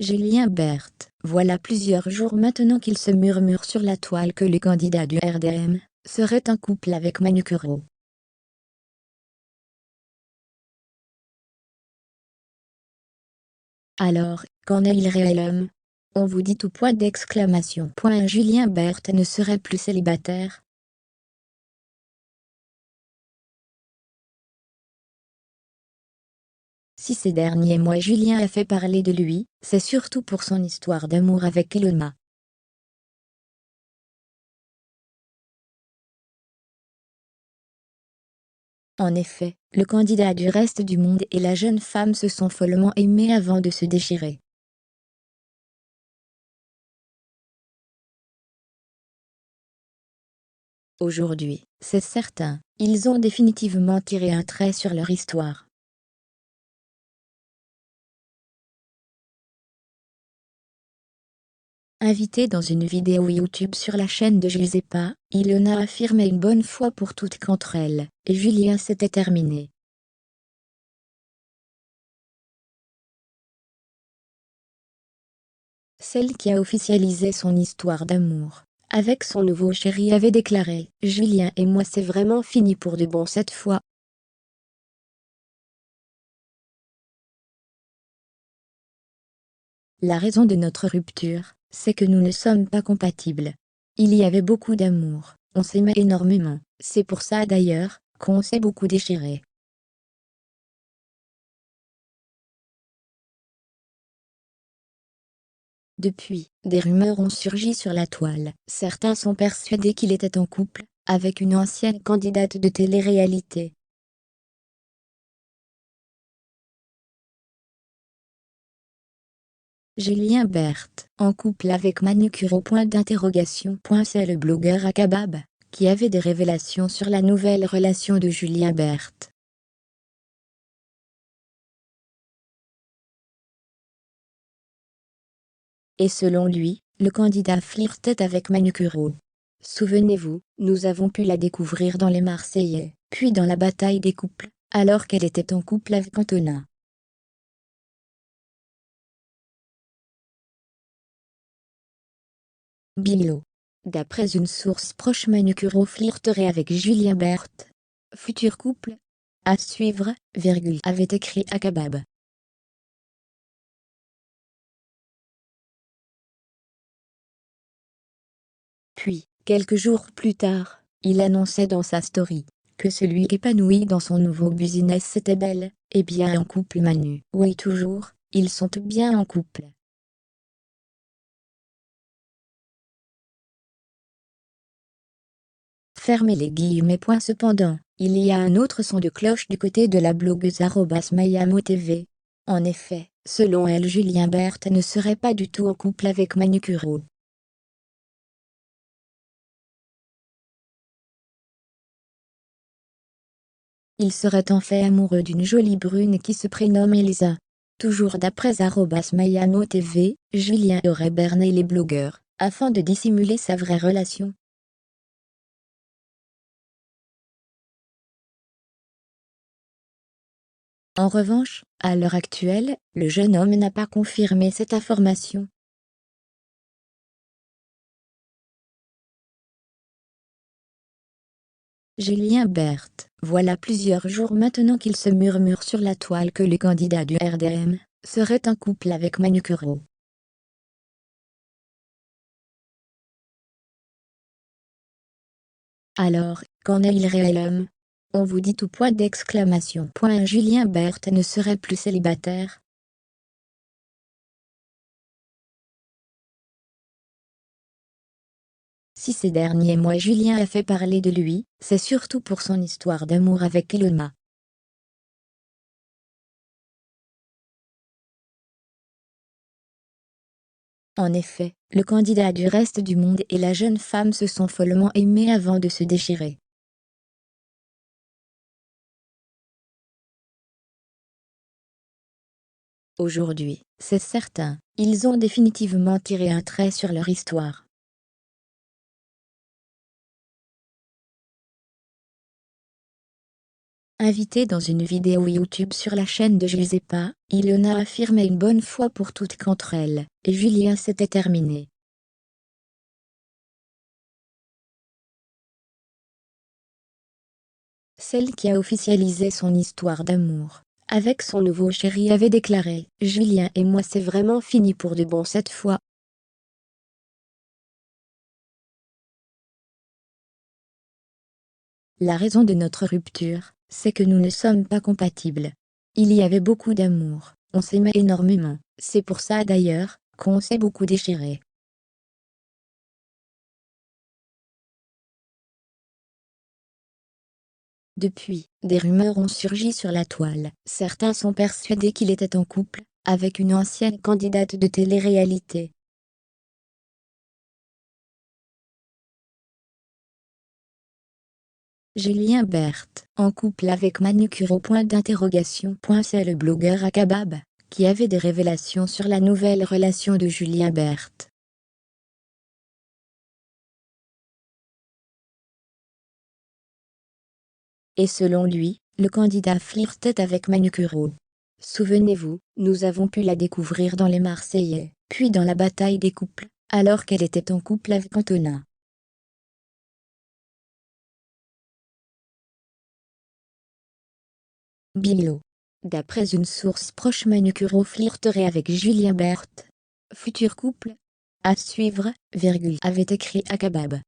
Julien Berthe, voilà plusieurs jours maintenant qu'il se murmure sur la toile que le candidat du RDM serait en couple avec Manukuro. Alors, qu'en est-il réellement? On vous dit tout point d'exclamation. Julien Berthe ne serait plus célibataire. Si ces derniers mois Julien a fait parler de lui, c'est surtout pour son histoire d'amour avec Elona. En effet, le candidat du reste du monde et la jeune femme se sont follement aimés avant de se déchirer. Aujourd'hui, c'est certain, ils ont définitivement tiré un trait sur leur histoire. Invitée dans une vidéo YouTube sur la chaîne de Giuseppa, Ilona affirmait une bonne fois pour toutes qu'entre elles et Julien c'était terminé. Celle qui a officialisé son histoire d'amour avec son nouveau chéri avait déclaré « Julien et moi c'est vraiment fini pour de bon cette fois. La raison de notre rupture, c'est que nous ne sommes pas compatibles. Il y avait beaucoup d'amour, on s'aimait énormément, c'est pour ça d'ailleurs qu'on s'est beaucoup déchiré. » Depuis, des rumeurs ont surgi sur la toile. Certains sont persuadés qu'il était en couple avec une ancienne candidate de télé-réalité. Julien Berthe, en couple avec Manukuro. C'est le blogueur Akabab qui avait des révélations sur la nouvelle relation de Julien Berthe. Et selon lui, le candidat flirtait avec Manukuro. Souvenez-vous, nous avons pu la découvrir dans Les Marseillais, puis dans La Bataille des couples, alors qu'elle était en couple avec Antonin. Bilo. D'après une source proche, Manukuro flirterait avec Julien Berthe. Futur couple à suivre, avait écrit Akabab. Puis, quelques jours plus tard, il annonçait dans sa story que celui épanoui dans son nouveau business c'était belle et bien en couple Manu. Oui, toujours, ils sont bien en couple. Fermez les guillemets. Cependant, il y a un autre son de cloche du côté de la blogueuse @mayamo.tv. En effet, selon elle, Julien Berthe ne serait pas du tout en couple avec Manukuro. Il serait en fait amoureux d'une jolie brune qui se prénomme Elisa. Toujours d'après @mayamo.tv, Julien aurait berné les blogueurs afin de dissimuler sa vraie relation. En revanche, à l'heure actuelle, le jeune homme n'a pas confirmé cette information. Julien Berthe, voilà plusieurs jours maintenant qu'il se murmure sur la toile que le candidat du RDM serait en couple avec Manukuro. Alors, qu'en est-il réellement? On vous dit tout point d'exclamation. Julien Berthe ne serait plus célibataire. Si ces derniers mois Julien a fait parler de lui, c'est surtout pour son histoire d'amour avec Elona. En effet, le candidat du reste du monde et la jeune femme se sont follement aimés avant de se déchirer. Aujourd'hui, c'est certain, ils ont définitivement tiré un trait sur leur histoire. Invité dans une vidéo YouTube sur la chaîne de Giuseppa, Ilona affirmait une bonne fois pour toutes qu'entre elle et Julien c'était terminé. Celle qui a officialisé son histoire d'amour avec son nouveau chéri avait déclaré « Julien et moi c'est vraiment fini pour de bon cette fois. La raison de notre rupture, c'est que nous ne sommes pas compatibles. Il y avait beaucoup d'amour, on s'aimait énormément, c'est pour ça d'ailleurs qu'on s'est beaucoup déchiré. » Depuis, des rumeurs ont surgi sur la toile. Certains sont persuadés qu'il était en couple avec une ancienne candidate de télé-réalité. Julien Berthe, en couple avec Manucuro. C'est le blogueur Akabab, qui avait des révélations sur la nouvelle relation de Julien Berthe. Et selon lui, le candidat flirtait avec Manucuro. Souvenez-vous, nous avons pu la découvrir dans Les Marseillais, puis dans La Bataille des couples, alors qu'elle était en couple avec Antonin. Bilo. D'après une source proche, Manucuro flirterait avec Julien Berthe. Futur couple à suivre, avait écrit Akabab.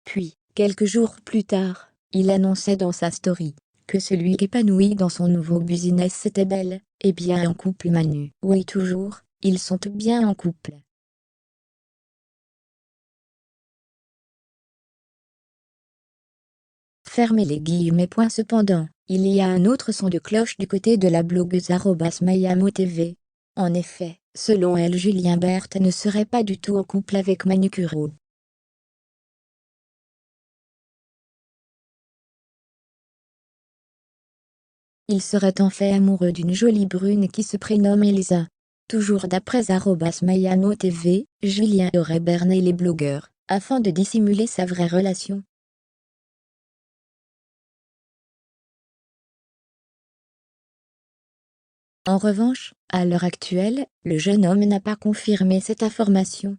Puis, quelques jours plus tard, il annonçait dans sa story que celui épanoui dans son nouveau business c'était Belle, et bien en couple Manu. Oui toujours, ils sont bien en couple. Fermez les guillemets. Cependant, il y a un autre son de cloche du côté de la blogueuse @MayamoTV. En effet, selon elle, Julien Berthe ne serait pas du tout en couple avec Manucuro. Il serait en fait amoureux d'une jolie brune qui se prénomme Elisa. Toujours d'après @MayamoTV, Julien aurait berné les blogueurs, afin de dissimuler sa vraie relation. En revanche, à l'heure actuelle, le jeune homme n'a pas confirmé cette information.